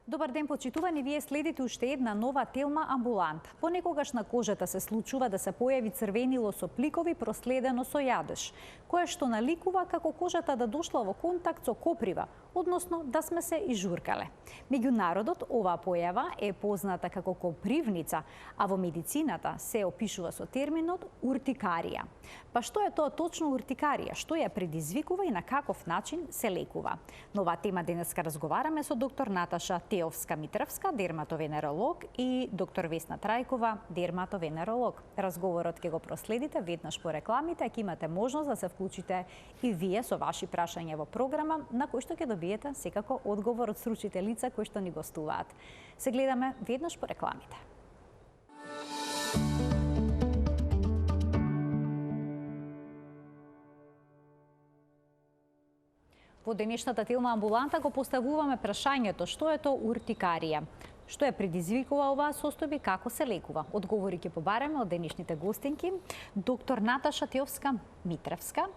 Добар ден, почитувани, вие следите уште една нова Телма амбулант. Понекогаш на кожата се случува да се појави црвенило со пликови проследено со јадеж, кое што наликува како кожата да дошла во контакт со коприва, односно да сме се изжуркале. Меѓу народот оваа појава е позната како копривница, а во медицината се опишува со терминот уртикарија. Па што е тоа точно уртикарија, што ја предизвикува и на каков начин се лекува? На оваа тема денеска разговараме со доктор Наташа Теовска-Митровска, дерматовенеролог, и доктор Весна Трајкова, дерматовенеролог. Разговорот ќе го проследите веднаш по рекламите, а ќе имате можност да се вклучите и вие со ваши прашања во програма, на кои што ќе добиете секако одговор од стручните лица кои што ни гостуваат. Се гледаме веднаш по рекламите. Во денешната Телма амбуланта го поставуваме прашањето што е тоа уртикарија, што ја предизвикува оваа состојба и како се лекува. Одговори ќе побареме од денешните гостинки, доктор Наташа Теовска-Митровска,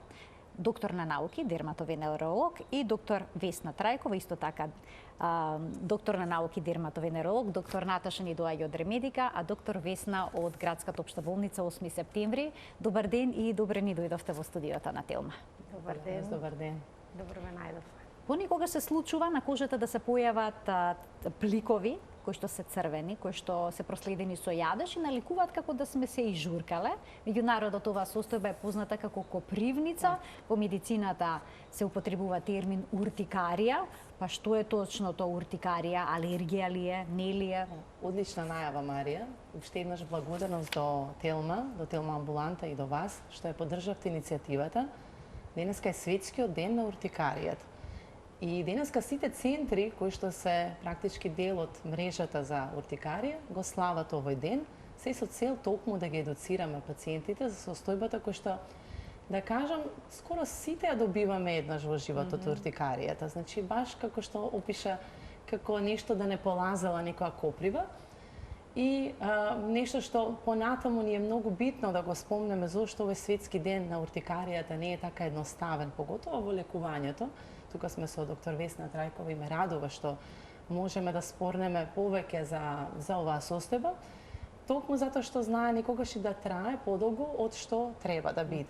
доктор на науки, дерматовенеролог, и доктор Весна Трајкова, исто така доктор на науки, дерматовенеролог. Доктор Наташа ни доаѓа од Ремедика, а доктор Весна од Градската општа болница 8 септември. Добар ден и добре ни дојдовте во студиото на Телма. Добар ден. Добар ден. Добро ме најдовте. Понекогаш се случува на кожата да се појават пликови, кои што се црвени, кои што се проследени со јадеж и наликуваат како да сме се изжуркале. Меѓу народот оваа состојба е позната како копривница. Во медицината се употребува термин уртикарија. Па што е точно тоа уртикарија? Алергија ли е, не ли е? Одлична најава, Марија. Уште еднаш благодарност до Телма амбуланта и до вас што ја поддржавте иницијативата. Денеска е светскиот ден на уртикаријата. И денеска сите центри кои што се практички дел од мрежата за уртикарија го слават овој ден, се со цел токму да ги едуцираме пациентите за состојбата која што, да кажам, скоро сите ја добиваме еднаш во животот уртикаријата. Значи баш како што опиша како нешто да не полазела некоја коприва. И нешто што понатаму ни е многу битно да го спомнеме, зашто овој светски ден на уртикаријата не е така едноставен, поготово во лекувањето. Тука сме со доктор Весна Трајкова и ме радува што можеме да спорнеме повеќе за оваа состојба, токму затоа што знае некогаш и да трае подолго од што треба да биде.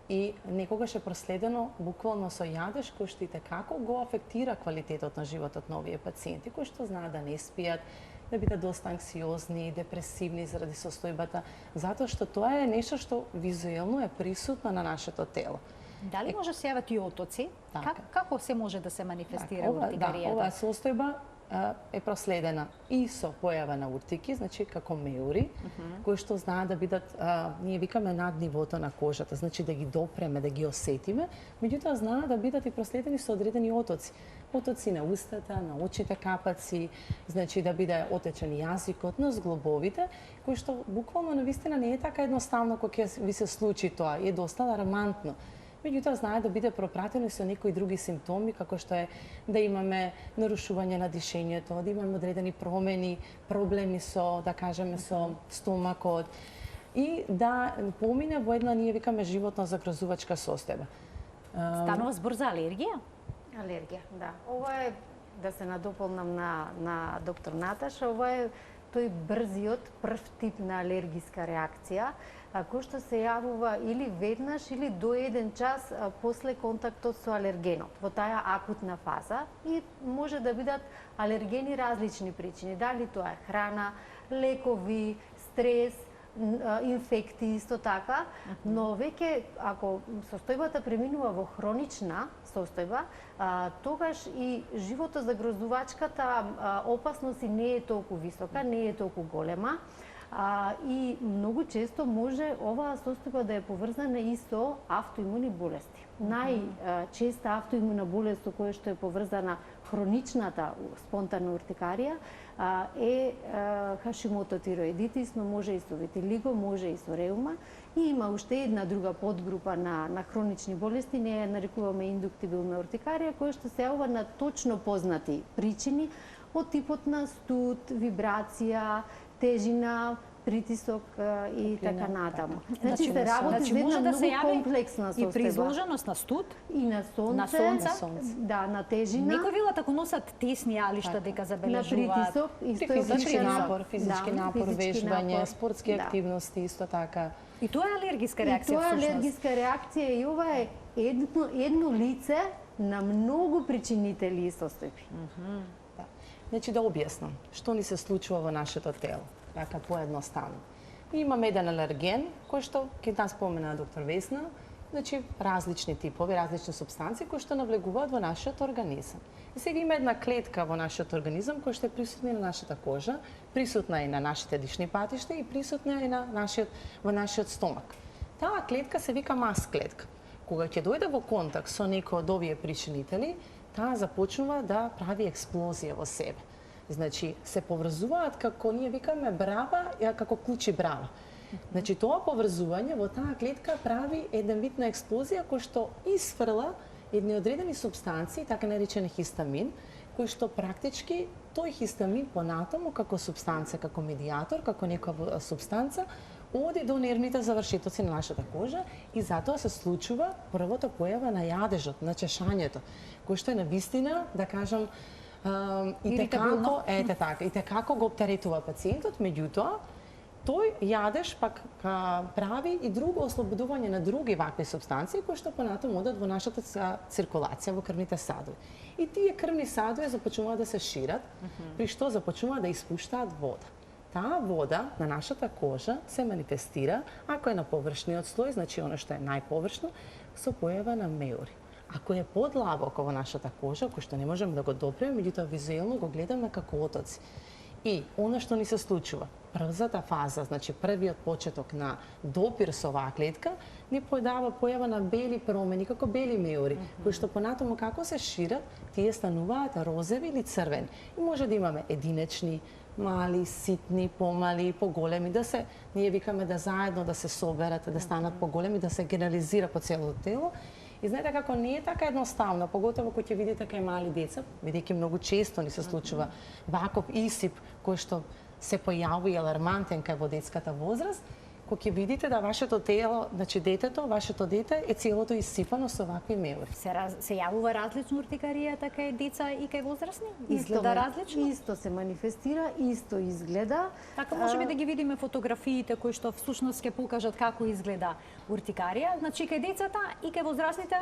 И некогаш е проследено буквално со јадеж кој што и како го афектира квалитетот на животот на овие пациенти, кои што знаат да не спијат, да бидат доста анксиозни, депресивни заради состојбата, затоа што тоа е нешто што визуелно е присутно на нашето тело. Дали може се јават и отоци? Како се може да се манифестира уртикаријата? Оваа состојба е проследена и со појава на уртики, значи како меури, кои што знаат да бидат, ние викаме над нивото на кожата, значи да ги допреме, да ги осетиме, меѓутоа знаат да бидат и проследени со одредени отоци. Отоци на устата, на очите капаци, значи да биде отечен јазикот, на зглобовите, кои што буквално навистина не е така едноставно кога ќе ви се случи тоа, е доста алармантно. Меѓутоа знае да биде пропратено со некои други симптоми, како што е да имаме нарушување на дишењето, да имаме одредени промени, проблеми со, да кажеме, со стомакот и да помине во една, ние викаме, животно загрозувачка состојба. Станува збор за алергија? Алергија, да. Ова е, да се надополнам на доктор Наташа, ова е тој брзиот прв тип на алергиска реакција, кој што се јавува или веднаш или до 1 час после контактот со алергенот, во таа акутна фаза, и може да бидат алергени различни причини, дали тоа е храна, лекови, стрес, инфекти исто така, но веќе ако состојбата преминува во хронична состојба, тогаш и животозагрозувачката опасност и не е толку висока, не е толку голема. И многу често може оваа состојба да е поврзана и со автоимуни болести. Најчеста автоимуна болест со која што е поврзана хроничната спонтана уртикарија е Хашимото тироидитис, но може и со витилиго, може и со реума. И има уште една друга подгрупа на хронични болести, ние ја нарекуваме индуктибилна уртикарија, која што се јавува на точно познати причини од типот на студ, вибрација, тежина, притисок и така натаму. Значи, Значи се работи за може една да се многу јави комплексна и состојба. при изложеност на студ, И на сонце, на сонце. На сонце. да, на тежина, некои велат ако носат тесни алишта дека на забележуваат. притисок, При исто е физички вклучено. напор, физички Да, напор, физички вежбање, напор. спортски Да. активности, исто така. И тоа е алергиска И реакција тоа е всушност. алергиска реакција и ова е едно лице на многу причинители и состојби. Да. Значи да објаснам, што ни се случува во нашето тело, така поедноставно. Имаме еден алерген, кој што ќе нас спомена доктор Весна, значи различни типови, различни супстанции кои што навлегуваат во нашиот организам. И сега има една клетка во нашиот организам која што е присутна и на нашата кожа, присутна и на нашите дишни патишта и присутна и на во нашиот стомак. Таа клетка се вика маст клетка. Кога ќе дојде во контакт со некој од овие причинители, таа започнува да прави експлозија во себе. Значи, се поврзуваат како ние викаме брава, како клучи брава. Значи, тоа поврзување во таа клетка прави еден вид на експлозија кој што изфрла едни одредени субстанции, така наречен хистамин, кој што практички тој хистамин понатаму како субстанција, како медиатор, како некоја субстанца, оди до нервните завршетоци на нашата кожа и затоа се случува првото појава на јадежот, на чешањето, кој што е на вистина, да кажам, и текако го оптеретува пациентот, меѓутоа, тој јадеж пак прави и друго ослободување на други вакви субстанции кои што понатаму одат во нашата циркулација во крвните садови. И тие крвни садови започнуваат да се шират, при што започнуваат да испуштаат вода. Таа вода на нашата кожа се манифестира, ако е на површниот слој, значи оно што е најповршно, со појава на меури. Ако е подлабоко во нашата кожа, кој што не можеме да го допреме, меѓутоа визуелно го гледаме како отоци. И оно што ни се случува, првата фаза, значи првиот почеток на допир со оваа клетка, ни подава појава на бели промени, како бели меури, кои што понатаму како се шират, тие стануваат розови или црвени. И може да имаме единечни, мали, ситни, помали, поголеми, да се, ние викаме да заедно да се соберат, да станат поголеми, да се генерализира по целото тело. И знаете како не е така едноставно, поготово кога ќе видите кај мали деца, бидејќи многу често ни се случува ваков исип кој што се појавува и алармантен кај во детската возраст, кога ќе видите да вашето тело, значи детето, вашето дете е целото исипано со вакви меури. Се јавува различно уртикаријата кај деца и кај возрастни? Изгледа различно? Исто се манифестира, исто изгледа. Така можеби да ги видиме фотографиите кои што всушност ќе покажат како изгледа уртикарија. Значи кај децата и кај возрастните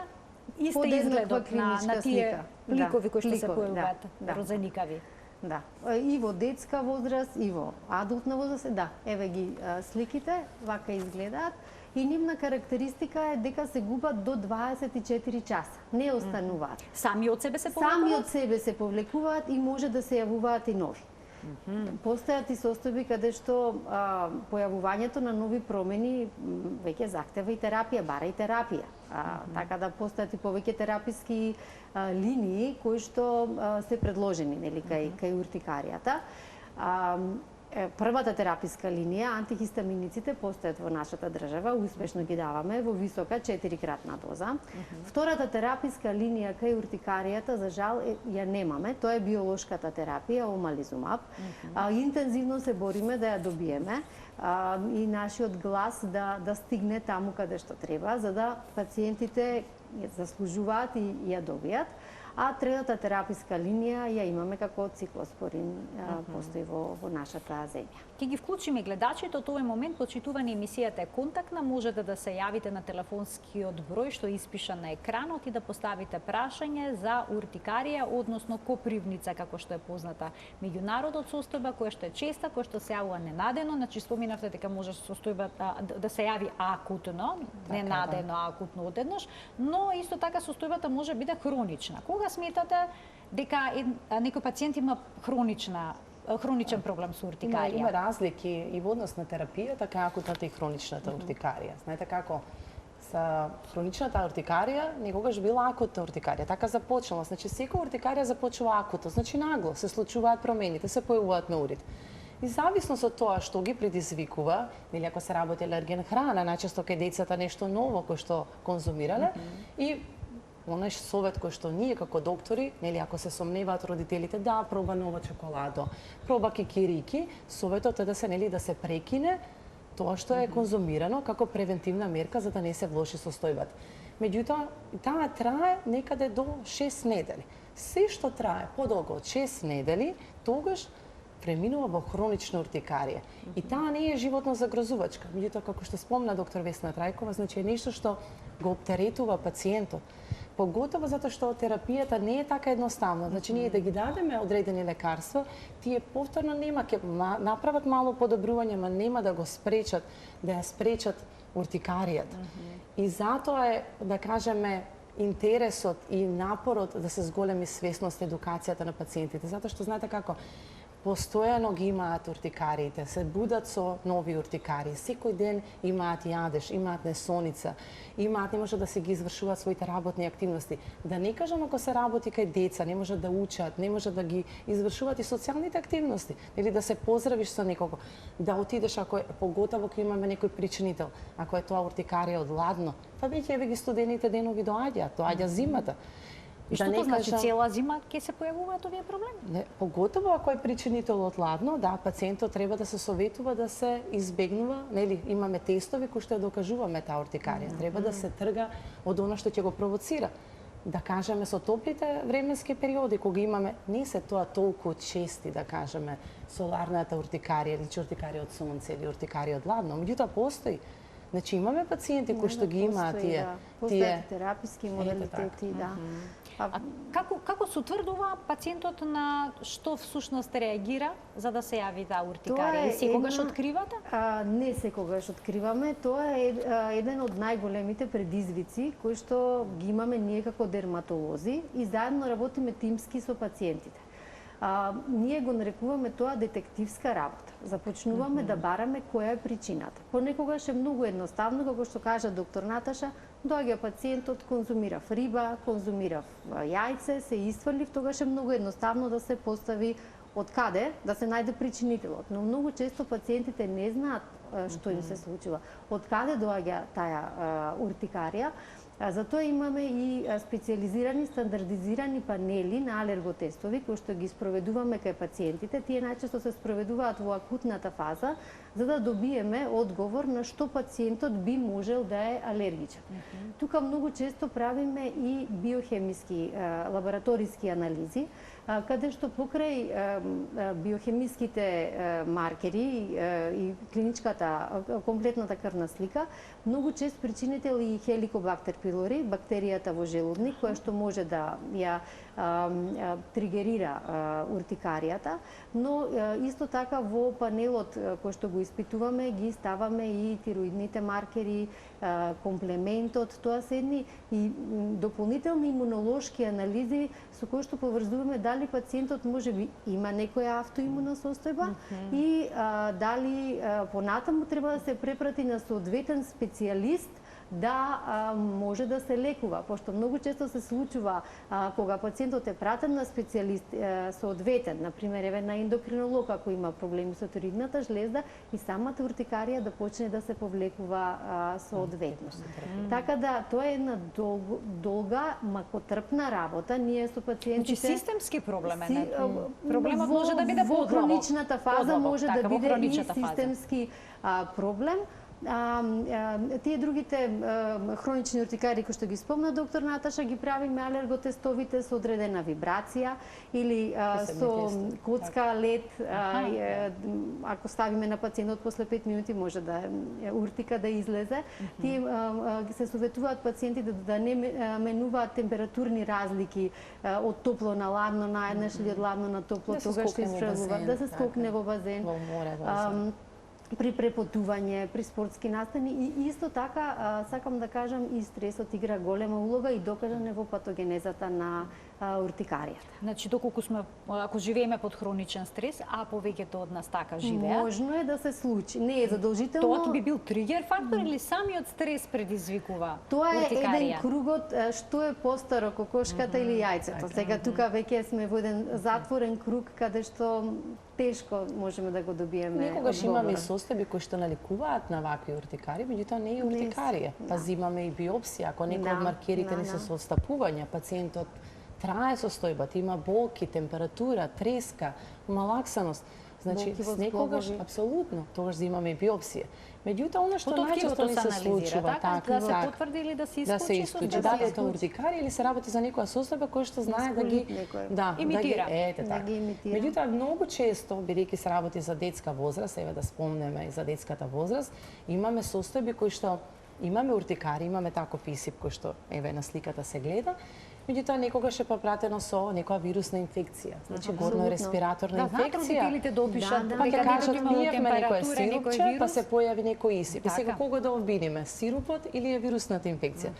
иста изгледот на тие ликови кои што се појавуваат, розеникави. Да, и во детска возраст, и во адултна возраст, да, еве ги сликите, вака изгледаат. И нивна карактеристика е дека се губат до 24 часа, не остануваат. Сами од себе се повлекуваат? Сами од себе се повлекуваат и може да се јавуваат и нови. Постојат и состојби каде што појавувањето на нови промени веќе захтева и терапија, бара и терапија. Така да постојат и повеќе тераписки линии кои што се предложени нели кај уртикаријата. Првата тераписка линија, антихистаминиците, постојат во нашата држава, успешно ги даваме во висока 4-кратна доза. Втората тераписка линија кај уртикаријата, за жал, ја немаме, тоа е биолошката терапија, омализумаб. Интензивно се бориме да ја добиеме и нашиот глас да стигне таму каде што треба, за да пациентите заслужуваат и ја добијат. А третата тераписка линија ја имаме како циклоспорин, постои во нашата земја. Ќе ги вклучиме гледачите од овој момент, почитувани емисијата е контактна, можете да се јавите на телефонскиот број што е испишан на екранот и да поставите прашање за уртикарија, односно копривница, како што е позната меѓу народот, состојба која што е честа, која што се јавува ненадено, значи споминавте дека може состојбата да се јави акутно, ненадено, акутно одеднаш, но исто така состојбата може биде хронична. Кога сметате дека некој пациент има хроничен проблем со уртикарија? Има разлики и во однос на терапијата, така акутната и хроничната уртикарија. Знаете како, со хроничната уртикарија некогаш била акутна уртикарија. Така започнала. Значи, секоја уртикарија започува акутно. Значи, нагло се случуваат промените, се појавуваат меурите. И зависно од тоа што ги предизвикува, или ако се работи алерген храна, најчесто кај децата нешто ново кој што конзумирале, и онај совет кој што ние како доктори, нели, ако се сомневаат родителите, да проба нова чоколадо, проба кикирики, советот е да се, нели, да се прекине тоа што е конзумирано како превентивна мерка за да не се влоши состојбата. Меѓутоа, таа трае некаде до 6 недели. Се што трае подолго од 6 недели, тогаш преминува во хронична уртикарија. И таа не е животно загрозувачка. Меѓутоа, како што спомна доктор Весна Трајкова, значи е нешто што го оптеретува пациентот. Поготово затоа што терапијата не е така едноставна. Значи, ние да ги дадеме одредени лекарства, тие повторно нема ќе направат мало подобрување, ма нема да го спречат, да ја спречат уртикаријата. И затоа е, да кажеме, интересот и напорот да се зголеми свесност едукацијата на пациентите. Затоа што знаете како, постојано ги имаат уртикариите, се будат со нови уртикари. Секој ден имаат јадеж, имаат несоница, не можат да се ги извршуваат своите работни активности. Да не кажам ако се работи кај деца, не можат да учат, не можат да ги извршуваат и социјалните активности, или да се поздравиш со некого, да отидеш ако поготово кога имаме некој причинител, ако е тоа уртикарија од ладно, па веќе ги студените денови доаѓа зимата. И што тоа значи цела зима ќе се појавуваат овие проблеми? Не, поготово ако е причинител од ладно, да, пациентот треба да се советува да се избегнува, нели, имаме тестови кои што ја докажуваме таа уртикарија. Треба да се трга од она што ќе го провоцира. Да кажеме со топлите временски периоди кога имаме, не се тоа толку чести, да кажеме, соларната уртикарија или уртикарија од сонце или уртикарија од ладно, меѓутоа постои. Значи имаме пациенти кои што ги имаат тие тераписки модалитети, да. А како се утврдува пациентот на што всушност реагира за да се јави таа уртикарија? Секогаш откривате? Не секогаш откриваме. Тоа е еден од најголемите предизвици кои што ги имаме ние како дерматолози и заедно работиме тимски со пациентите. Ние го нарекуваме тоа детективска работа. Започнуваме да бараме која е причината. Понекогаш е многу едноставно, како што кажа доктор Наташа, доаѓа пациентот, конзумирав риба, конзумирав јајце, се исфрлив, тогаш е многу едноставно да се постави од каде да се најде причинителот. Но многу често пациентите не знаат што им се случува, од каде доаѓа таа уртикарија. Затоа имаме и специализирани, стандардизирани панели на алерготестови кои што ги спроведуваме кај пациентите. Тие најчесто се спроведуваат во акутната фаза за да добиеме одговор на што пациентот би можел да е алергичен. Тука многу често правиме и биохемиски лабораториски анализи, каде што покрај биохемиските маркери и клиничката, комплетната крвна слика, многу чест причинител и Helicobacter pylori, бактеријата во желудник, која што може да ја тригерира уртикаријата, но исто така во панелот кој што го испитуваме, ги ставаме и тироидните маркери, комплементот, тоа се едни и дополнителни имунолошки анализи со кои што поврзуваме дали пациентот можеби има некоја автоимуна состојба и дали понатаму треба да се препрати на соодветен специјалист да може да се лекува, пошто многу често се случува кога пациентот е пратен на специјалист соодветен, например еве на ендокринолог ако има проблеми со тироидната жлезда и самата уртикарија да почне да се повлекува соодветно. Така да тоа е една долга, макотрпна работа. Ние со пациентите системски проблем е. Проблемот може да биде во хроничната фаза, може да биде и системски проблем. Тие другите хронични уртикари кои што ги спомна доктор Наташа, ги правиме алерготестовите со одредена вибрација или со коцка лед. Ако ставиме на пациентот после 5 минути може да уртика да излезе. Тие се советуваат пациентите да не менуваат температурни разлики од топло на ладно наеднаш или од ладно на топло, тогаш се испрелува да се скокне во базен. Во море, при препотување, при спортски настани и исто така сакам да кажам и стресот игра голема улога и докажано во патогенезата на уртикаријата. Значи доколку сме ако живееме под хроничен стрес, а повеќето од нас така живеат, можно е да се случи. Не е задолжително. Тоа би бил тригер фактор или самиот стрес предизвикува уртикарија? Тоа е еден кругот што е постаро, кокошката или јајцето. Сега тука веќе сме во еден затворен круг каде што тешко можеме да го добиеме. Некогаш имаме и состојби кои што наликуваат на вакви уртикари, меѓутоа не е уртикарија. Па имаме и биопсија, ако некој од маркерите не се состапувања, пациентот трае состојбата, има болки, температура, треска, малаксаност. Значи, некогаш, апсолутно, тогаш имаме и биопсија. Меѓутоа, она што најчесто ни се случува, да се потврди или да се исклучи, дали е тоа уртикарија или се работи за некоја состојба која што знае да ги имитира. Меѓутоа, многу често, бидејќи се работи за детска возраст, еве да спомнеме и за детската возраст, имаме состојби кои што имаме уртикари, имаме таков исип кој што еве на сликата се гледа, меѓутоа некогаш е попратено со некоја вирусна инфекција, значи горно-респираторна инфекција. Родителите да опишат па ќе кажат пиевме некој сирупче, па се појави некој исип. И сега кого да обвиниме, сирупот или е вирусната инфекција?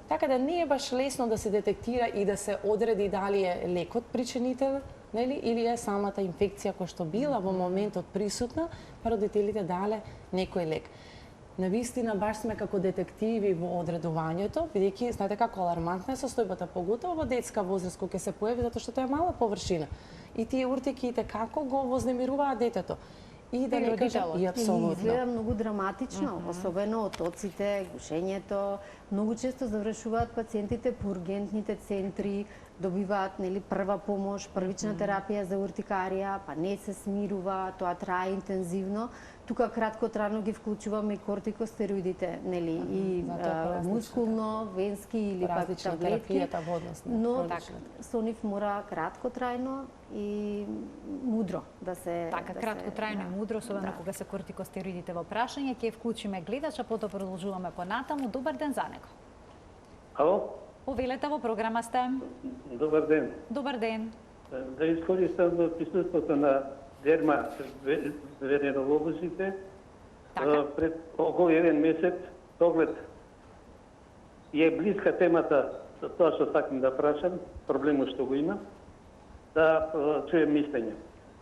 Така да не е баш лесно да се детектира и да се одреди дали е лекот причинител, нели, или е самата инфекција која што била во моментот присутна, па родителите дале некој лек. Навистина баш сме како детективи во одредувањето, бидејќи знаете како алармантна е состојбата, поготово во детска возраст кога ќе се појави затоа што тоа е мала површина. И тие уртики како го вознемируваат детето. И да не кажам, и апсолутно. И изгледа многу драматично, особено отоците, гушењето. Многу често завршуваат пациентите по ургентните центри, добиваат нели прва помош, првична терапија за уртикарија, па не се смирува, тоа трае интензивно. Тука краткотрајно ги вклучуваме и кортикостероидите, нели, и мускулно, венски или пак таблетки. Но со нив мора краткотрајно и мудро да се... Така, краткотрајно и мудро, особено кога се кортикостероидите во прашање. Ќе вклучиме гледача, потоа продолжуваме понатаму. Добар ден за него. Ало? Повелете, во програма сте. Добар ден. Добар ден. Да искористам присуството на дермавенеролозите. Пред околу еден месец, оглед е близка темата, тоа што сакам да прашам, проблемот што го има, да чуем мислење.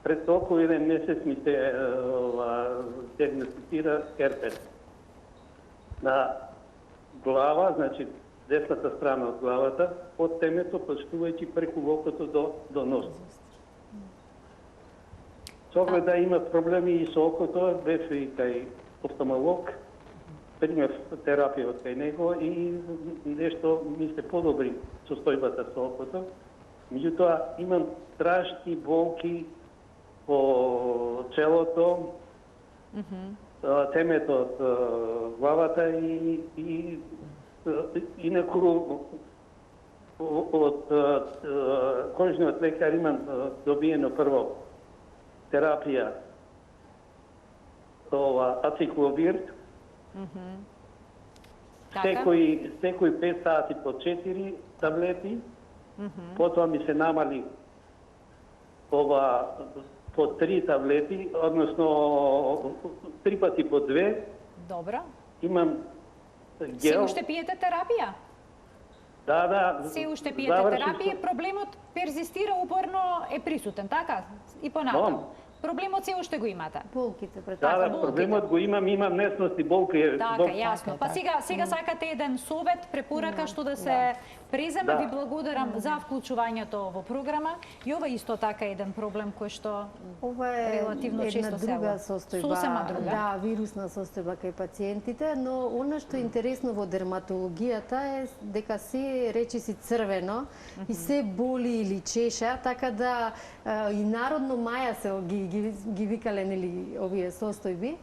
Пред околу еден месец ми се диагностицира herpes. На глава, значи десната страна од главата, од темето, почнувајќи преку окото до нос. Со оглед да има проблеми и со окото, бев и кај офталмолог, примев терапија од кај него и нешто ми се подобри состојбата со окото. Меѓутоа, имам страшни болки по челото, темето од главата и инаку од кожниот лекар имам добиено прво терапија ацикловир. Секој 5 сати по 4 таблети. Потоа ми се намали по 3 таблети, односно 3 пати по 2. Добро. Имам гел. Се уште пиете терапија? Да. Се уште пиете терапија, проблемот перзистира упорно, е присутен, така? И понатаму. Проблемот се уште го имате. Болките претака. Да, проблемот го имам несност и болки. Така, јасно. Па сега сакате еден совет, препорака што да се преземе. Ви благодарам за вклучувањето во програма. И ова исто така еден проблем кој што релативно често се друга состојба. Сосема друга. Да, вирусна состојба кај пациентите, но она што е интересно во дерматологијата е дека се речиси црвено и се боли или чеша, така да и народно маја се ги викале нели овие состојби.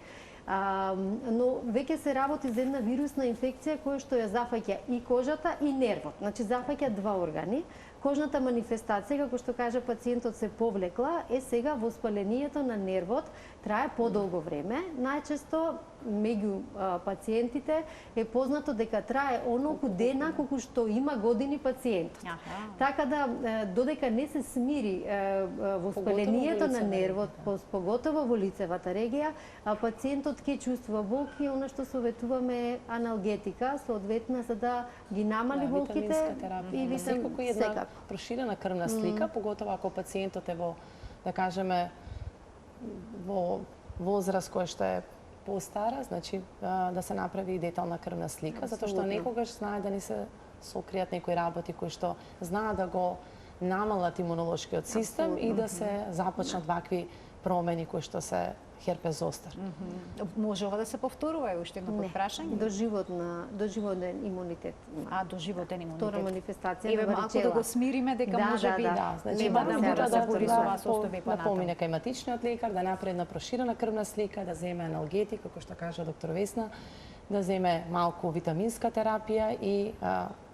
Но веќе се работи за една вирусна инфекција која што ја зафаќа и кожата и нервот. Значи зафаќа два органи. Кожната манифестација, како што кажа пациентот, се повлекла, е сега воспалението на нервот, трае подолго време. Најчесто меѓу пациентите е познато дека трае онолку дена колку што има години пациентот. Така да додека не се смири воспалението на нервот, поготово во лицевата регија, пациентот ќе чувствува болки, она што советуваме е аналгетика, соодветна за да ги намали болките или секако една проширена крвна слика, поготово ако пациентот е во, да кажеме, во возраст која што е постара, значи да се направи детална крвна слика, затоа што некогаш знае да ни се сокријат некои работи кои што знаат намалат имунолошкиот систем и да се започнат вакви промени кои што се херпес зостар. Може ова да се повторува, уште едно прашање? Доживотен имунитет. Доживотен Втора имунитет. манифестација Еве на малку да го смириме дека може би Значи, нема да се бори со оваа состојба да понатаму. помине кај матичниот лекар, да направи една проширена крвна слика, да земе аналгетик, како што кажа доктор Весна, да земе малку витаминска терапија и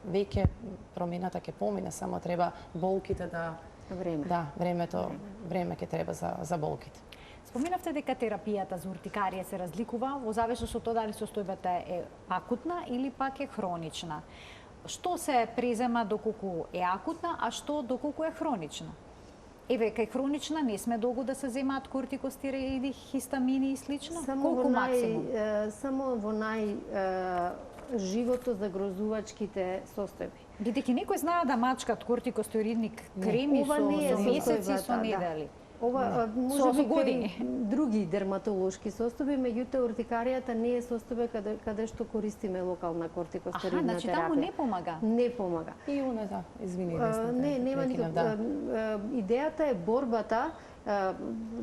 веќе промената ќе помине, само треба болките да време ќе треба за болките. Споминавте дека терапијата за уртикарија се разликува во зависност од тоа дали состојбата е акутна или пак е хронична. Што се презема доколку е акутна, а што доколку е хронична? Еве, кај хронична не сме долго да се земаат кортикостероиди, хистамини и слично? Колку максимум? Само во живото загрозувачките состојби. Бидејќи некои знаат да мачкат кортикостероидни креми со месеци, со недели. Ова може би години други дерматолошки состојби, меѓутоа уртикаријата не е состојба каде што користиме локална кортикостероидна терапија. Значи таму не помага. Не помага. И уна извини, не, нема никаква. Идејата е борбата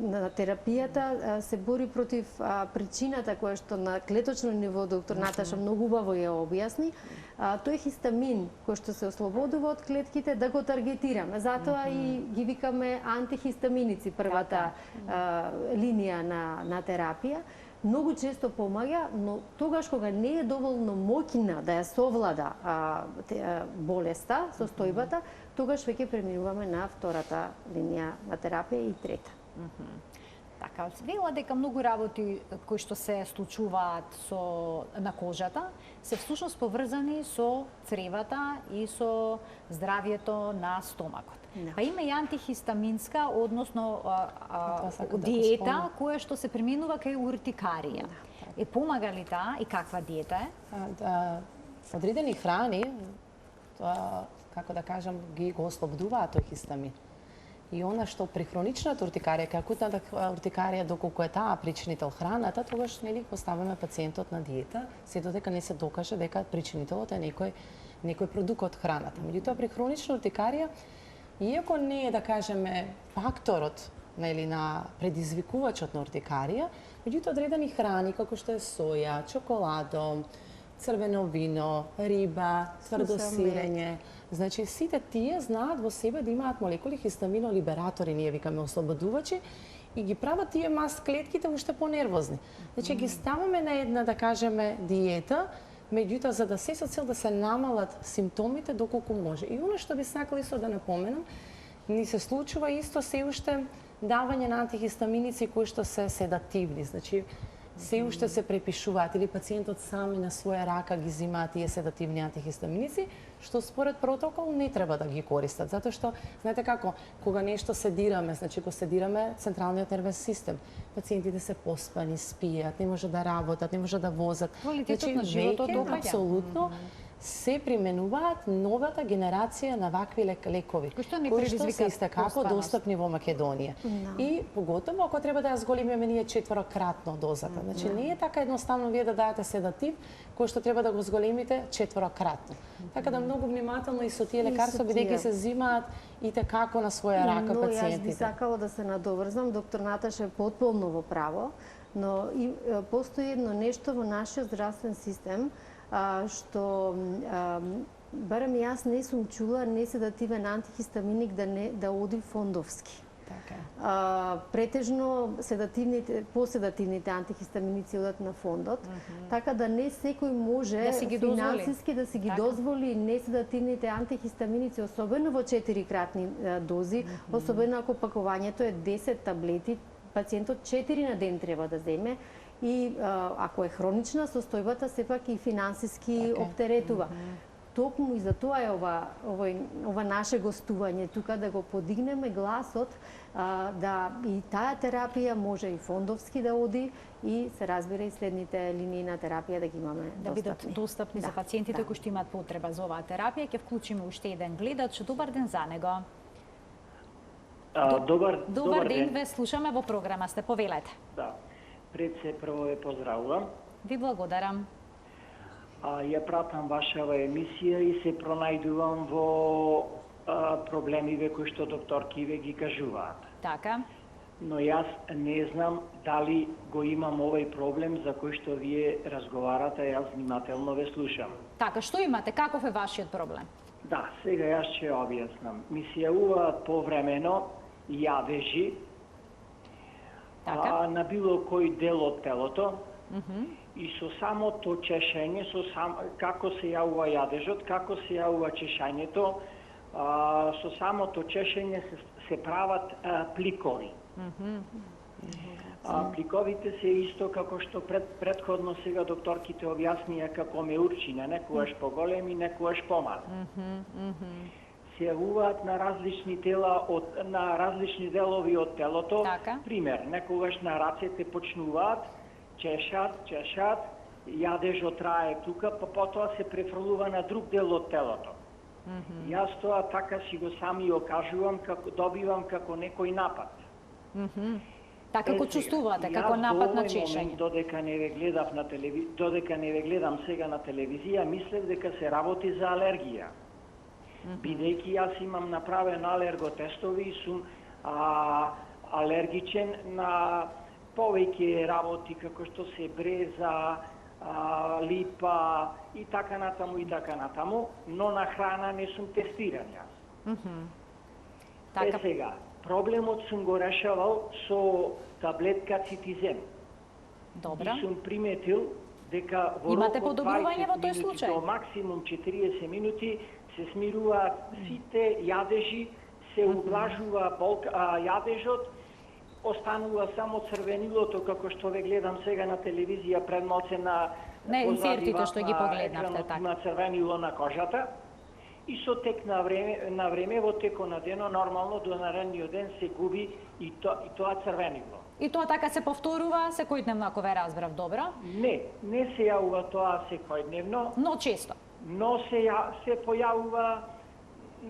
на терапијата се бори против причината која што на клеточно ниво доктор Наташа многу убаво ја објасни. Тој хистамин кој што се ослободува од клетките да го таргетираме. Затоа и ги викаме антихистаминици првата линија на терапија. Многу често помага, но тогаш кога не е доволно моќна да ја совлада болеста, состојбата, тогаш веќе преминуваме на втората линија на терапија и трета. Така, вела дека многу работи кои што се случуваат на кожата се всушност поврзани со цревата и со здравјето на стомакот. Па има и антихистаминска, односно диета која што се применува кај уртикарија. Помага ли таа и каква диета е? Одредени храни, како да кажам, го ослободуваат тој хистамин. И она што при хроничната уртикарија, кај акутната уртикарија, доколку е таа причинител храната, тогаш нели поставаме пациентот на диета, се додека не се докаже дека причинителот е некој продукт од храната. Меѓутоа при хронична уртикарија, иако не е да кажеме факторот на предизвикувачот на уртикарија, меѓутоа одредени храни како што е соја, чоколадо, црвено вино, риба, тврдо сирење. Значи, сите тие знаат во себе да имаат молекули хистаминолибератори, ние викаме ослободувачи, и ги прават тие маст клетките уште понервозни. Значи, ги ставаме на една, да кажеме, диета, меѓутоа за да се со цел да се намалат симптомите доколку може. И оно што би сакала исто да напоменам, ни се случува исто се уште давање на антихистаминици кои што се седативни. Значи, се уште се препишуваат или пациентот сами на своја рака ги земаат тие седативни антихистаминици, што според протокол не треба да ги користат, затоа што знаете како, кога нешто седираме, значи го седираме централниот нервен систем, пациентите се поспани, спијат, не може да работат, не може да возат. Квалитетот на животот опаѓа. Апсолутно се применуваат новата генерација на вакви лекови, кои што се истекако достапни во Македонија. И поготово ако треба да ја зголемиме ние 4-кратно дозата. Значи не е така едноставно вие да дадете седатив кој што треба да го зголемите 4-кратно. Така да многу внимателно и со тие лекарства бидејќи се зимаат и како на своја рака пациентите. Јас би сакала да се надоврзам, доктор Наташа е потполно во право, но и постои едно нешто во нашиот здравствен систем што барем јас не сум чула неседативен антихистаминик да оди фондовски. Претежно поседативните антихистаминици одат на фондот, така да не секој може финансиски да си ги дозволи неседативните антихистаминици, особено во 4-кратни дози, особено ако пакувањето е 10 таблети, пациентот 4 на ден треба да земе. И ако е хронична состојбата, сепак и финансиски оптеретува. Токму и за тоа е ова наше гостување тука, да го подигнеме гласот, да и таа терапија може и фондовски да оди и се разбира и следните линии на терапија да ги имаме достапни. Да бидат достапни за пациентите кои што имаат потреба за оваа терапија. Ќе вклучиме уште еден гледач. Добар ден за него. Добар ден, ве слушаме во програма, сте, повелете. Да. Пред се прво ве поздравувам. Ви благодарам. Ја пратам вашава емисија и се пронајдувам во проблемиве кои што докторкиве ги кажуваат. Така. Но јас не знам дали го имам овој проблем за кој што вие разговарате, јас внимателно ве слушам. Така, што имате? Каков е вашиот проблем? Да, сега јас ќе објаснам. Ми се јавуваат повремено јадежи Така. на било кој дел од телото и со самото чешење, како се јавува јадежот, како се јавува чешањето, со самото чешење се прават пликови. Пликовите се исто како што предходно сега докторките објаснија како меурчиња, некогаш поголеми, некогаш помали. Се јавуваат на различни дела на различни делови од телото. Така. Пример, некогаш на рацете почнуваат, чешат, јадежот трае тука, па потоа се префрлува на друг дел од телото. Јас тоа така си го сами окажувам, како добивам како некој напад. Така како чувствувате, како напад на чешење. Додека не ве гледав на додека не ве гледам сега на телевизија, мислев дека се работи за алергија. Бидејќи јас имам направен алерготестови и сум алергичен на повеќе работи како што се бреза, липа и така натаму, но на храна не сум тестиран јас. Така. Сега, проблемот сум го решавал со таблетка Цитизем. Добра. И сум приметил дека во Имате рок од подобрување 20 во тој минути случај? до максимум 40 минути се смируваат сите јадежи, се углажува јадежот, останува само црвенилото, како што ве гледам сега на телевизија пред малце на Не, инсертите што ги погледнавте, екранот така. има црвенило на кожата. И со тек на време, во теко на дено, нормално до наредниот ден се губи и тоа црвенило. И тоа така се повторува секојдневно, ако ве разбрав добро? Не се јавува тоа секојдневно, Но често. но се појавува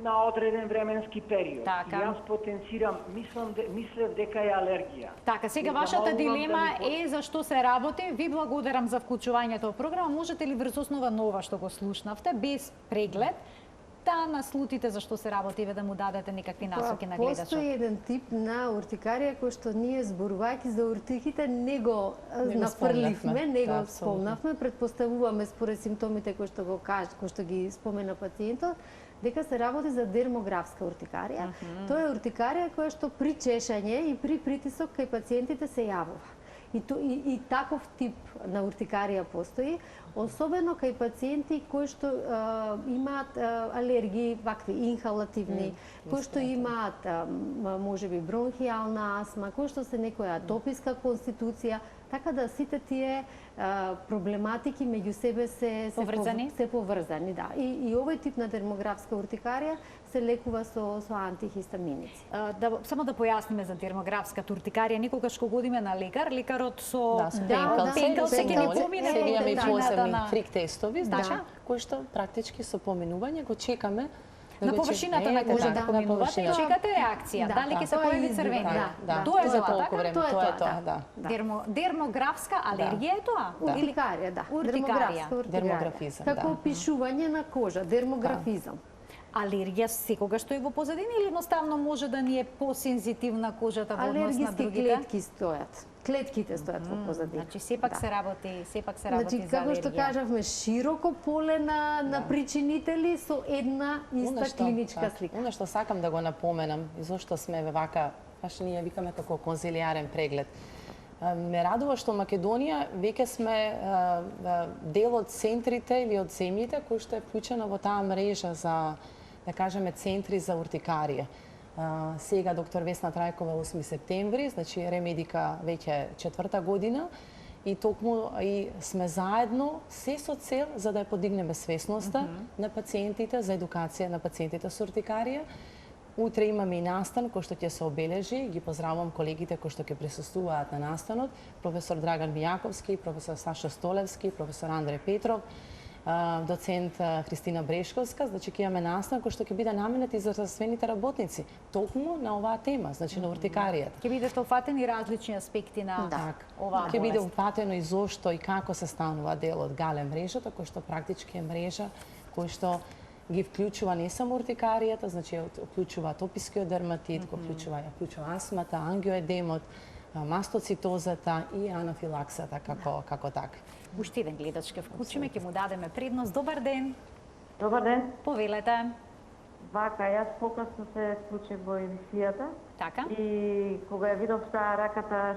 на одреден временски период. Така. И јас потенцирам, мислев дека е алергија. Така, сега И вашата замолувам дилема да ми е за што се работи. Ви благодарам за вклучувањето во програма. Можете ли врз основа на ова што го слушнавте, без преглед, да наслутите за што се работи и да му дадете некакви насоки на гледачот? Постои еден тип на уртикарија кој што ние зборувајќи за уртихите не го нафрливме, не го спомнавме, предпоставуваме според симптомите кои што го кои што ги спомена пациентот, дека се работи за дермографска уртикарија. Тоа е уртикарија која што при чешање и при притисок кај пациентите се јавува. И таков тип на уртикарија постои, особено кај пациенти кои што имаат алергии, вакви инхалативни, кои што имаат можеби бронхијална астма, кои што се некоја атописка конституција, така да сите тие проблематики меѓу себе се поврзани, да. И овој тип на дермографска уртикарија се лекува со антихистаминици. Само да појасниме за дермографската уртикарија, никогаш кога одиме на лекар, лекарот со пенкал се ќе ни помине сега имаме и посебни на фрик тестови, значи кои што практички со поминување го чекаме на површината на кожата поминувате и чекате реакција, дали ќе се појави црвени. Тоа е тоа, така? Тоа е тоа, да. Дермографска алергија е тоа? Уртикарија, да. Дермографска уртикарија. Дермографизам, Како опишување на кожа, дермографизам. Алергија секогаш стои во позадина или едноставно може да ни е посензитивна кожата во однос на другите? Алергиски клетки стојат. Клетките стојат во позадина. Значи сепак се работи за алергија. Како што кажавме, широко поле на причинители со една иста клиничка слика. Оно што сакам да го напоменам и зошто сме вака, ние викаме како конзилијарен преглед. Ме радува што Македонија веќе сме дел од центрите или од земјите кои што е вклучена во таа мрежа за, да кажеме, центри за уртикарија. Сега доктор Весна Трајкова 8 септември, значи Ремедика веќе 4-та година и токму и сме заедно се со цел за да ја подигнеме свесноста на пациентите, за едукација на пациентите со уртикарија. Утре имаме и настан кој што ќе се обележи. Ги поздравувам колегите кои што ќе присуствуваат на настанот, професор Драган Мијаковски, професор Саша Столевски, професор Андре Петров, доцент Христина Брешковска, значи ќе имаме настан кој што ќе биде наменет и за здравствените работници, токму на оваа тема, значи на уртикаријата. Ќе бидат опфатени различни аспекти на оваа Ќе биде опфатено и зошто и како се станува дел од гале мрежата, кој што практички е мрежа кој што ги вклучува не само уртикаријата, значи вклучува атопискиот дерматит, го вклучува астмата, ангиоедемот, мастоцитозата и анафилаксата како такви. Уште еден гледач ке вклучиме, ќе му дадеме предност. Добар ден. Добар ден. Повелете. Вака, јас покасно се вклучив во емисијата. Така. И кога ја видов таа раката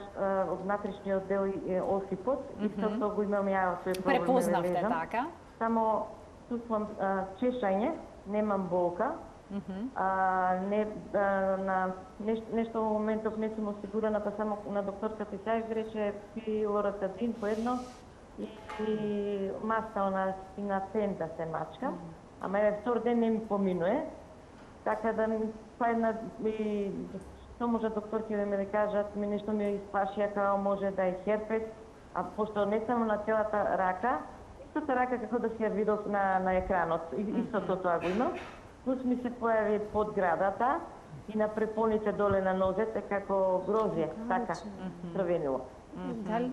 од натричниот дел и осипот, истото го имам ја тој проблем. Препознавте, така? Само чувствам чешање, немам болка. Нешто во моментов не сум осигурена, па само на докторката се рече пи лоратадин по едно и маста на пента се мачка. Ама втор ден не ми поминуе. Така да па една што може докторки да ми кажат, ми нешто ми исплашија како може да е херпес, а пошто не само на целата рака, истата рака како да си ја видов на екранот, истото тоа го имам. Плюс ми се појави под градата и на препоните доле на нозете како грозје, така, црвенило.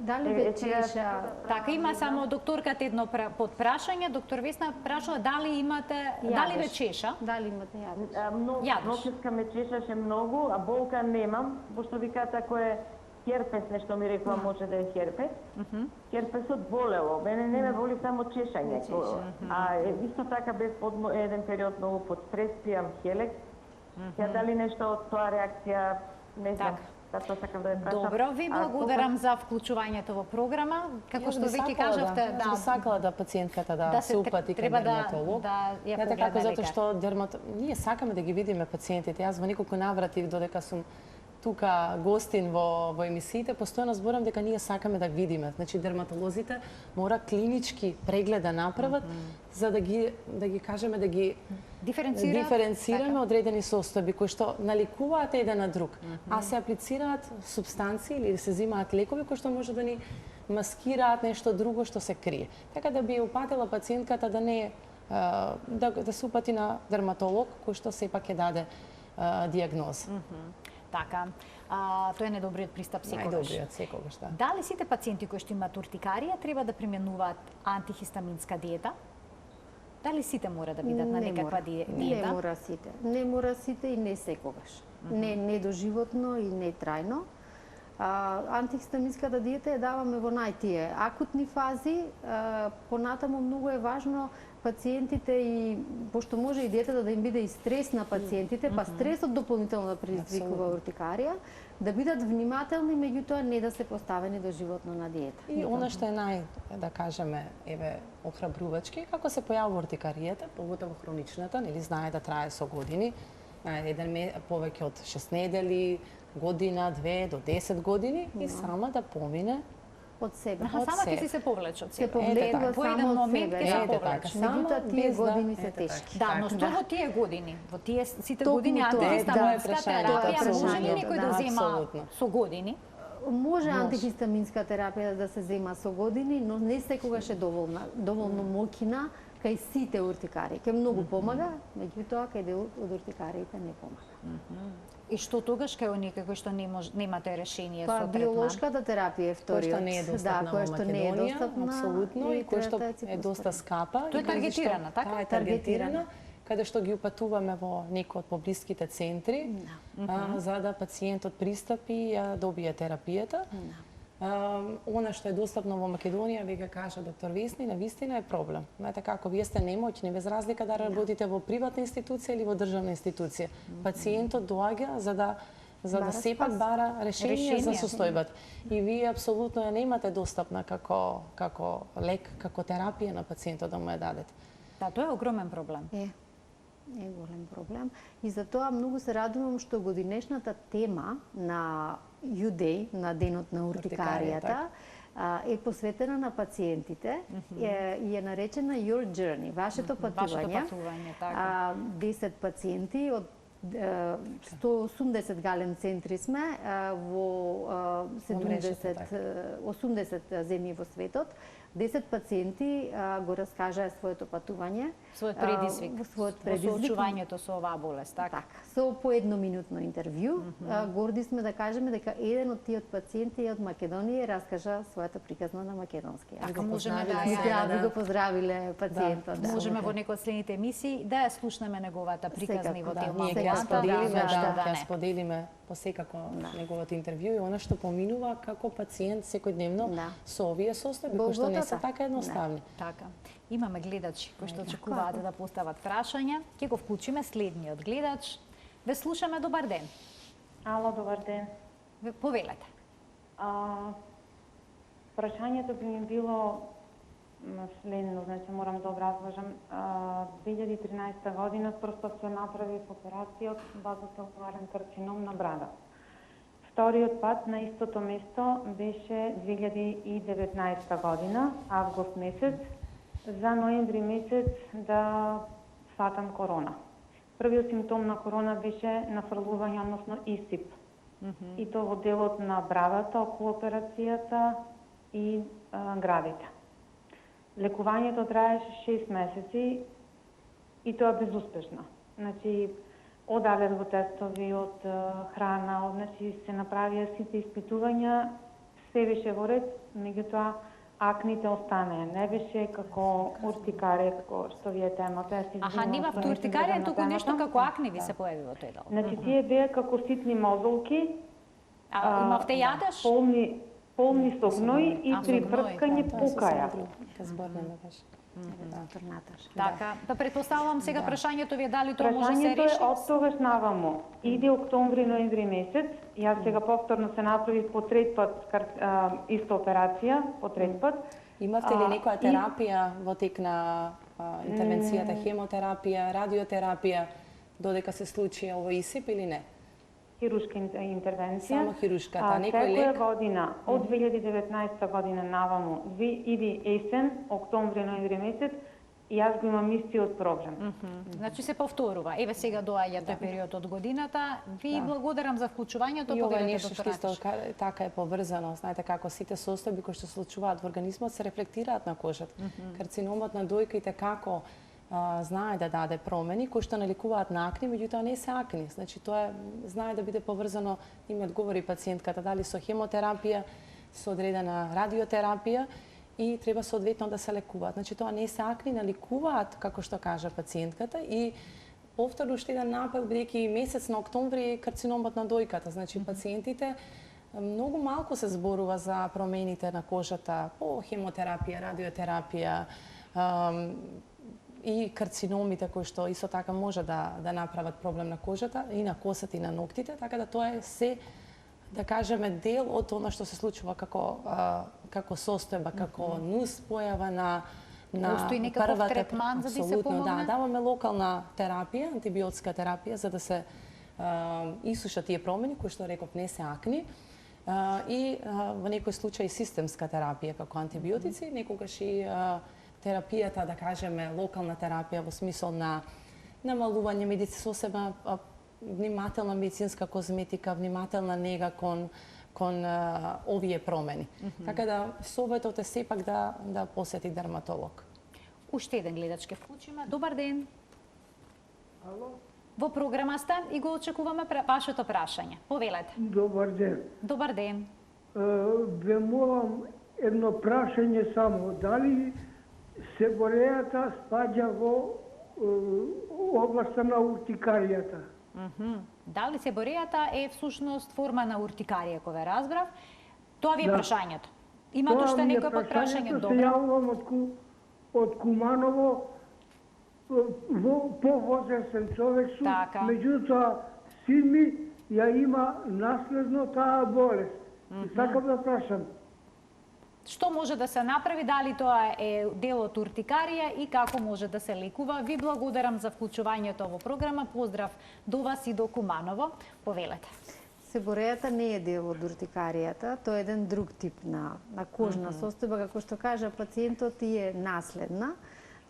Дали ве чеша? Така, има само докторката едно подпрашање. Доктор Весна прашува дали имате, дали ве чеша? Дали имате јадеш? Нокиска ме чешаше многу, а болка немам, пошто викаат ако е херпес, нешто ми рекла може да е херпес. Херпесот болело, мене не ме боли само чешање. А исто така без еден период многу под стрес, пијам хелекс. Ја дали нешто од тоа реакција, не знам. Добро, ви благодарам за вклучувањето во програма. Како што веќе кажавте, би сакала да пациентката да се упати кај дерматолог. Да ја погледа како затоа што ние сакаме да ги видиме пациентите. Јас во неколку наврати додека сум тука гостин во емисиите, постојано зборам дека ние сакаме да видиме. Значи дерматолозите мора клинички преглед да направат за да ги кажеме, да ги диференцираме одредени состојби кои што наликуваат еден на друг, а се аплицираат субстанции или се земаат лекови кои што може да ни маскираат нешто друго што се крие. Така да би упатила пациентката да не да се упати на дерматолог кој што сепак ќе даде дијагноза. Така, тоа е најдобриот пристап секогаш. Најдобриот секогаш, да. Дали сите пациенти кои што имаат уртикарија треба да применуваат антихистаминска диета? Дали сите мора да бидат на некаква диета? Не мора сите. Не мора сите и не секогаш. Не доживотно и не трајно. Антихистаминската диета ја даваме во најтие акутни фази. Понатаму многу е важно пациентите и пошто може и диетата да им биде и стрес на пациентите, па стресот дополнително да предизвикува уртикарија, да бидат внимателни, меѓутоа не да се поставени доживотно на диета. И она што е да кажеме, охрабрувачки, како се појавува уртикаријата, поготово хроничната, нели знае да трае со години, повеќе од 6 недели, година, 2 до 10 години и сама да помине од себе. Сама ќе се повлече од себе. Се повлечува по еден момент ќе се повлече. Меѓутоа тие години се тешки. Да, но што во тие години? Во тие сите години антихистаминска терапија може ли некој да зема со години? Може антихистаминска терапија да се зема со години, но не секогаш е доволно моќна кај сите уртикари. Ке многу помага, меѓутоа кај дел од уртикариите не помага. И што тогаш кај оние кои што немате решение со третман? Биолошката терапија е вториот. Кој што не е достапна во Македонија, апсолутно, и кој што е доста скапа. Тоа е таргетирана, така? Таа е таргетирана, каде што ги упатуваме во некој од поблиските центри, за да пациентот пристапи и ја добие терапијата. Она што е достапно во Македонија, веќе кажа доктор Весни, навистина е проблем. Знаете како, вие сте немоќни, без разлика да работите во приватна институција или во државна институција. Пациентот доаѓа за да сепак бара решение за состојбата. И вие апсолутно ја немате достапна како лек, како терапија на пациентот да му ја дадете. Да, тоа е огромен проблем. Е голем проблем. И затоа многу се радувам што годинешната тема на Юдеј, на денот на уртикаријата, е посветена на пациентите и е наречена Your Journey, вашето патување. 10 пациенти од 180 гален центри сме во 80 земји во светот, 10 пациенти го раскажаа своето патување. Својот предизвик. Својот Во соочувањето со оваа болест, така? Така, со по едноминутно интервју. Горди сме да кажеме дека еден од тие пациенти е од Македонија и раскажа својата приказна на македонски. Така можеме да го поздравиле пациентот. Да. Можеме во некој од следните емисии да ја слушнеме неговата приказна и во телма ние ќе амбуланта. ќе споделиме посекако неговото интервју и она што поминува како пациент секојдневно со овие состојби кои што не се така едноставни. Така. Имаме гледачи кои што очекуваат да постават прашања. Ќе го вклучиме следниот гледач. Ве слушаме, добар ден. Ало, добар ден. Ве повелете. Прашањето би ми било следно, значи морам да образложам. 2013 година првпат се направи операција од базоцелуларен карцином на брада. Вториот пат на истото место беше 2019 година, август месец, за ноември месец да фатам корона. Првиот симптом на корона беше нафрлување, односно исип. И тоа во делот на брадата, околу операцијата и градите. Лекувањето траеше 6 месеци и тоа безуспешно. Значи, од алерготестови, од храна, значи се направија сите испитувања, се беше во ред, меѓутоа акните останаа. Не беше како уртикарија, како што вие темата. Нема уртикарија, туку нешто како акни ви се појави во тој дел. Значи, тие беа како ситни мозолки. Имавте јадеш? Полни со гној и при прскање пукаја. Така, да предпоставувам сега прашањето ви е дали тоа може да се реши? Прашањето е од тогаш наваму. Иде октомври, ноември месец. Јас сега повторно се направи по трет пат иста операција, по трет пат. Имавте ли некоја терапија во тек на интервенцијата, хемотерапија, радиотерапија, додека се случи овој исип или не? Хирушка интервенција. Само хирушката, некој лек? Секоја година, од 2019 година наваму, иди есен, октомври, ноември месец, јас го имам истиот проблем. Значи се повторува. Еве сега доаѓа тој период од годината. Ви благодарам за вклучувањето. И ова е нешто што исто така е поврзано. Знаете како сите состојби кои што се случуваат во организмот се рефлектираат на кожата. Карциномот на дојките како знае да даде промени кои што наликуваат на акни, меѓутоа не се акни. Значи тоа знае да биде поврзано, им одговори пациентката, дали со хемотерапија, со одредена радиотерапија и треба соодветно да се лекуваат. Значи тоа не се акни, наликуваат, како што кажа пациентката, и повторно уште еден напел, бидејќи месец на октомври карциномот на дојката. Значи пациентите многу малку се зборува за промените на кожата по хемотерапија, радиотерапија, и карциномите кои што исто така може да направат проблем на кожата и на косата и на ноктите, така да тоа е се, да кажеме, дел од она што се случува како состојба, како нус појава на Постои некаков третман за да се помогне? Да, даваме локална терапија, антибиотска терапија за да се исушат тие промени кои што реков не се акни. И во некој случај системска терапија како антибиотици, некогаш и терапијата, да кажеме, локална терапија во смисол на намалување сосема внимателна медицинска козметика, внимателна нега кон овие промени. Така да советот е сепак да посети дерматолог. Уште еден гледач ке вклучиме. Добар ден. Ало? Во програма сте и го очекуваме вашето прашање. Повелете. Добар ден. Добар ден. Ве молам едно прашање само. Дали себорејата спаѓа во областа на уртикаријата? Дали себорејата е всушност форма на уртикарија, кога разбрав? Тоа ви е прашањето. Имате уште некој подпрашање? Добро. Се јавувам од Куманово, по-возрастен човек сум, меѓутоа син ми ја има наследно таа болест. Сакам да прашам. Што може да се направи, дали тоа е дел од уртикарија и како може да се лекува? Ви благодарам за вклучувањето во програма. Поздрав до вас и до Куманово. Повелете. Себорејата не е дел од уртикаријата, тоа е еден друг тип на кожна состојба, како што кажа пациентот, и е наследна.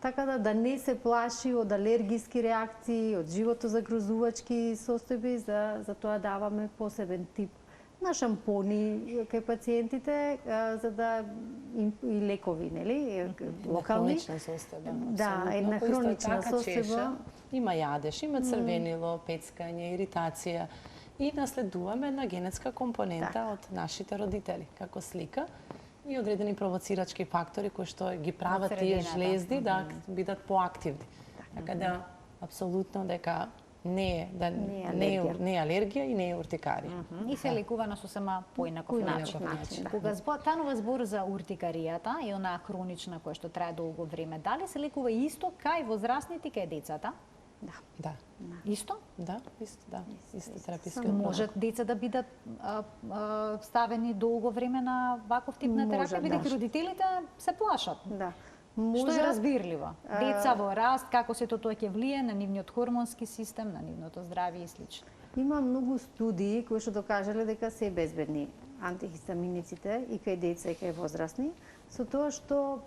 Така да не се плаши од алергиски реакции, од животозагрозувачки состојби, за тоа даваме посебен тип на шампони кај пациентите за да и лекови, нели, локални. Хронична состојба. Да, една хронична состојба. Има јадеш, има црвенило, пецкање, иритација и наследуваме една генетска компонента од нашите родители, како слика и одредени провоцирачки фактори кои што ги прават тие жлезди да бидат поактивни. Така да апсолутно дека не е алергија и не е уртикарија. И се лекува на сосема поинаков начин. Кога станува збор за уртикаријата и онаа хронична која што трае долго време, дали се лекува исто кај возрастните и кај децата? Да. Исто? Да, исто, да. Исто тераписки одмор. Може деца да бидат ставени долго време на ваков тип на терапија, бидејќи родителите се плашат. Да. Што е разбирливо. Деца во раст, како сето тоа ќе влие на нивниот хормонски систем, на нивното здравје и слично. Има многу студии кои што докажале дека се безбедни антихистаминиците и кај деца и кај возрастни, со тоа што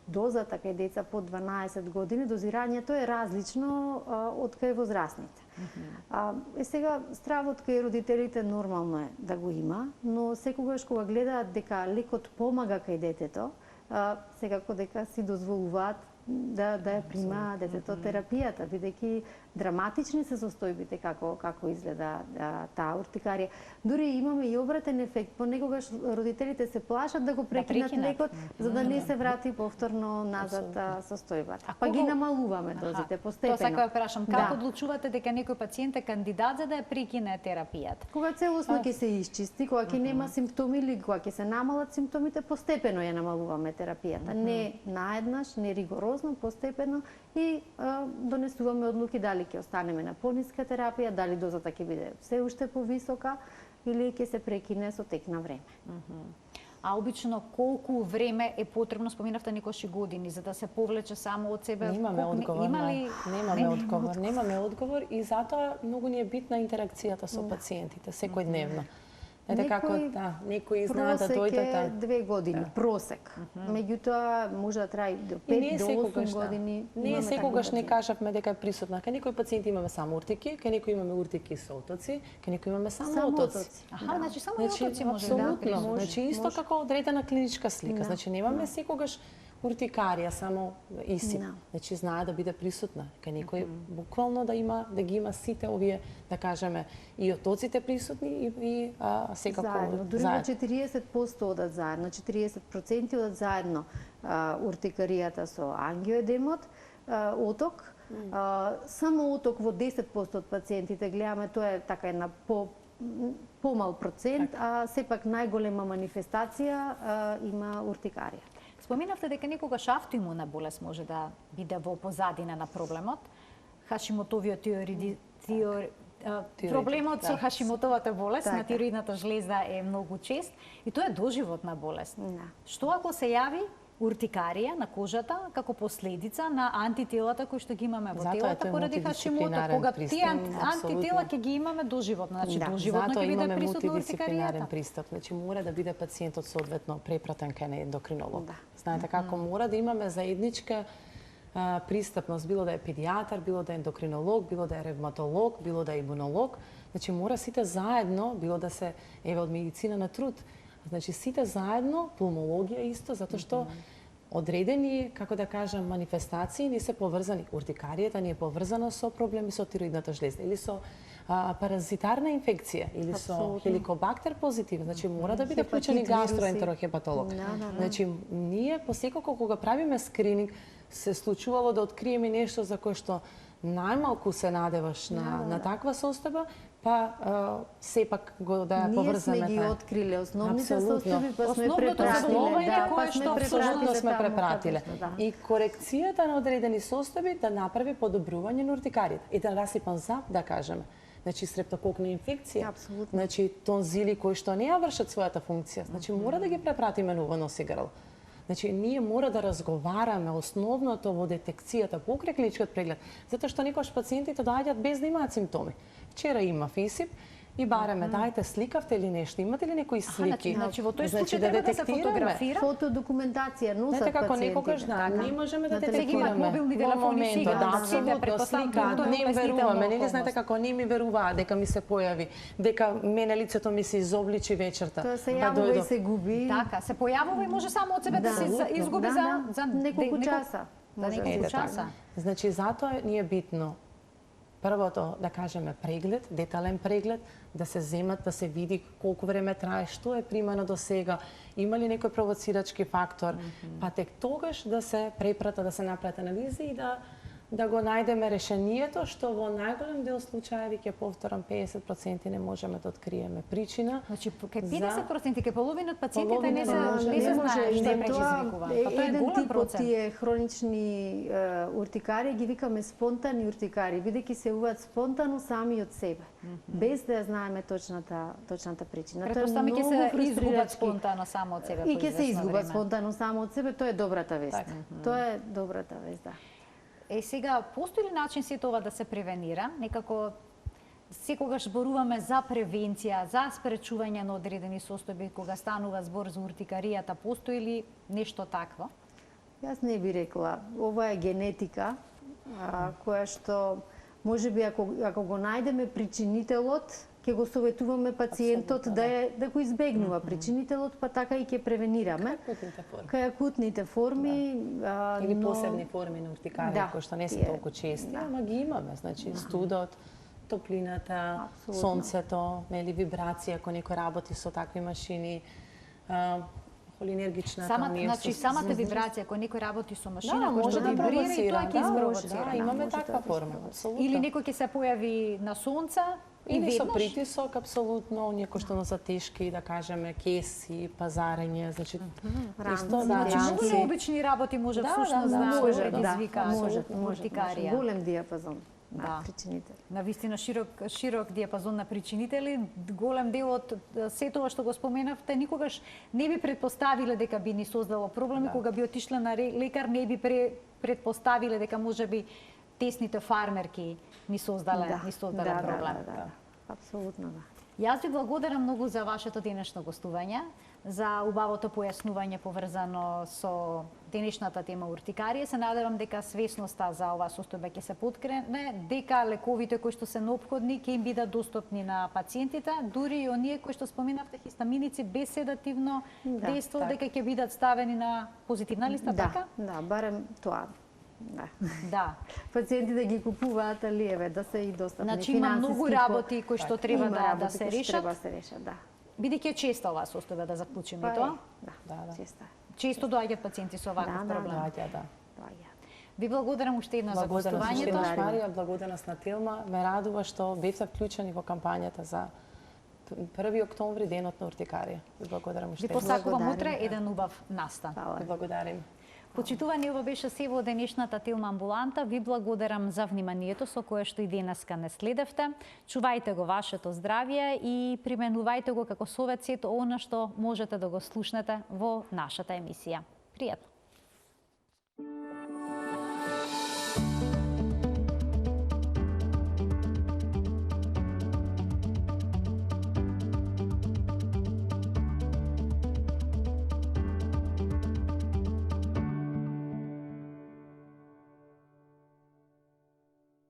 дозата кај деца под 12 години, дозирањето е различно од кај возрастните. Сега, стравот кај родителите нормално е да го има, но секогаш кога гледаат дека лекот помага кај детето, секако дека си дозволуваат да ја прима детето терапијата, бидејќи драматични се состојбите како изгледа таа уртикарија. Дури имаме и обратен ефект, понекогаш родителите се плашат да го прекинат лекот за да не се врати повторно назад состојбата. Па ги намалуваме дозите постепено. Тоа сакам да прашам, како одлучувате дека некој пациент е кандидат за да ја прекине терапијата? Кога целосно ќе се исчисти, кога ќе нема симптоми или кога ќе се намалат симптомите, постепено ја намалуваме терапијата. Не наеднаш, не ригорозно, постепено и донесуваме одлуки дали ќе останеме на пониска терапија, дали дозата ќе биде се уште повисока или ќе се прекине со тек на време. А обично колку време е потребно, споминавте некојши години, за да се повлече само од себе? Немаме одговор и затоа многу ни е битна интеракцијата со пациентите секојдневно. Некои знаат да дојдат 2 години просек. Меѓутоа може да трае до 5 до 8 години. Ние секогаш не кажавме дека е присутна. Кај некој пациент имаме само уртики, кај некој имаме уртики со отоци, кај некој имаме само отоци. Значи само отоци може да присутна. Значи исто како одредена клиничка слика. Значи немаме секогаш уртикарија само ИСИП. Значи знае да биде присутна. Кај некој буквално да ги има сите овие, да кажеме, и отоците присутни и секако заедно. Дури во 40% одат заедно, 40% одат заедно уртикаријата со ангиоедемот, оток. Само оток во 10% од пациентите гледаме, тоа е така една помал процент, а сепак најголема манифестација има уртикарија. Споминавте дека некогаш автоимуна болест може да биде во позадина на проблемот. Хашимотовиот проблемот со Хашимотовата болест на тироидната жлеза е многу чест и тоа е доживотна болест. Што ако се јави уртикарија на кожата како последица на антителата кои што ги имаме во телото поради Хашимото, кога тие антитела ќе ги имаме доживотно, значи доживотно ќе биде присутна уртикаријата. Пристап, значи мора да биде пациентот соодветно препратен кај ендокринолог. Знаете како мора да имаме заедничка пристапност, било да е педијатар, било да е ендокринолог, било да е ревматолог, било да е имунолог, значи мора сите заедно, било да се од медицина на труд, значи сите заедно, пулмологија исто, затоа што одредени, како да кажам, манифестации не се поврзани. Уртикаријата не е поврзана со проблеми со тироидната жлеза или со паразитарна инфекција или со хеликобактер позитив, значи мора да биде вклучен и гастроентерохепатолог. Значи ние посекако кога правиме скрининг се случувало да откриеме нешто за кое што најмалку се надеваш на таква состојба, па сепак го да ја поврзаме. Ние сме ги откриле основните состојби, па сме препратиле. И корекцијата на одредени состојби да направи подобрување на уртикаријата. И да расипан зап, да кажеме. Значи стрептококна инфекција, значи тонзили кои што не ја вршат својата функција, значи мора да ги препратиме на нос и грло. Значи, ние мора да разговараме основното во детекцијата покрај клиничкиот преглед, затоа што некојаш пациентите доаѓаат без да имаат симптоми. Вчера имав ИСИП, и бареме, дајте, сликавте ли нешто, имате ли некои слики? Значи, во тој случај треба да се фотографира. Фотодокументација носат знаете како пациентите. некогаш не можеме да Сега имаат детектираме. мобилни телефони сега, да, апсолутно сликаат, не им веруваме, нели знаете како не ми веруваат дека ми се појави, дека мене лицето ми се изобличи вечерта. Тоа се јавува и се губи. Така, се појавува и може само од себе да се изгуби за неколку часа. За неколку часа. Значи, затоа ни е битно првото, да кажеме, преглед, детален преглед, да се земат, да се види колку време трае, што е примано до сега, има ли некој провоцирачки фактор, па тек тогаш да се препрата, да се направат анализи и да го најдеме решението, што во најголем дел случаеви, ќе повторам, 50% не можеме да откриеме причина. Значи, кај 50%, кај половина од пациентите не се знаат што е предизвикува. Тоа е еден голем тип од процент. тие хронични уртикари ги викаме спонтанни уртикари, бидејќи се јавуваат спонтано сами од себе, без да ја знаеме точната причина. Претпоставам ќе се изгубат спонтано само од себе. И ќе се изгубат спонтано само од себе, тоа е добрата вест. Тоа е добрата вест, да. Сега, постои ли начин сето ова да се превенира? Некако секогаш зборуваме за превенција, за спречување на одредени состојби кога станува збор за уртикаријата. Постои ли нешто такво? Јас не би рекла. Ова е генетика, која што можеби ако го најдеме причинителот, ќе го советуваме пациентот да го избегнува причинителот, па така и ќе превенираме. Кај акутните форми. Или посебни форми на уртикарија, кои што не се толку чести, ама ги имаме. Значи, студот, топлината, сонцето, нели, вибрација, ако некој работи со такви машини, холинергичната Значи, самата вибрација, ако некој работи со машина, кој што вибрира и тоа ќе испровоцира. Да, имаме таква форма, апсолутно. Или некој ќе се појави на сонца, или со притисок, апсолутно, оние кои што носат тешки, да кажеме, кеси, пазарење, значи, исто, значи, многу обични работи може всушност да предизвика уртикарија. Голем диапазон на причинители. Навистина широк диапазон на причинители. Голем дел од сето што го споменавте, никогаш не би предпоставиле дека би ни создало проблеми, кога би отишле на лекар, не би предпоставиле дека можеби тесните фармерки ни создале проблем. Да. Апсолутно да. Јас ви благодарам многу за вашето денешно гостување, за убавото појаснување поврзано со денешната тема уртикарија. Се надевам дека свесноста за оваа состојба ќе се поткрене, дека лековите кои што се неопходни ќе им бидат достапни на пациентите, дури и оние кои што споменавте хистаминици без седативно дејство, дека ќе бидат ставени на позитивна листа, така? Да, барем тоа. Да. Пациентите ги купуваат, али еве да се и достапни. Значи има многу работи кои што треба да се решат. Да. Бидејќи е често оваа состојба, да заклучиме тоа. Да, често. Често доаѓаат пациенти со ваков проблем. Ви благодарам уште еднаш за гостувањето. Благодарам Марија, благодарност на Телма. Ме радува што бевте вклучени во кампањата за 1 октомври, денот на уртикарија. Ви благодарам уште. Ви посакувам утре еден убав настан. Ви благодарим. Почитувани, ова беше се во денешната Телма амбуланта. Ви благодарам за вниманието со кое што и денеска не следевте. Чувајте го вашето здравје и применувајте го како совет сето она што можете да го слушнете во нашата емисија. Пријатно!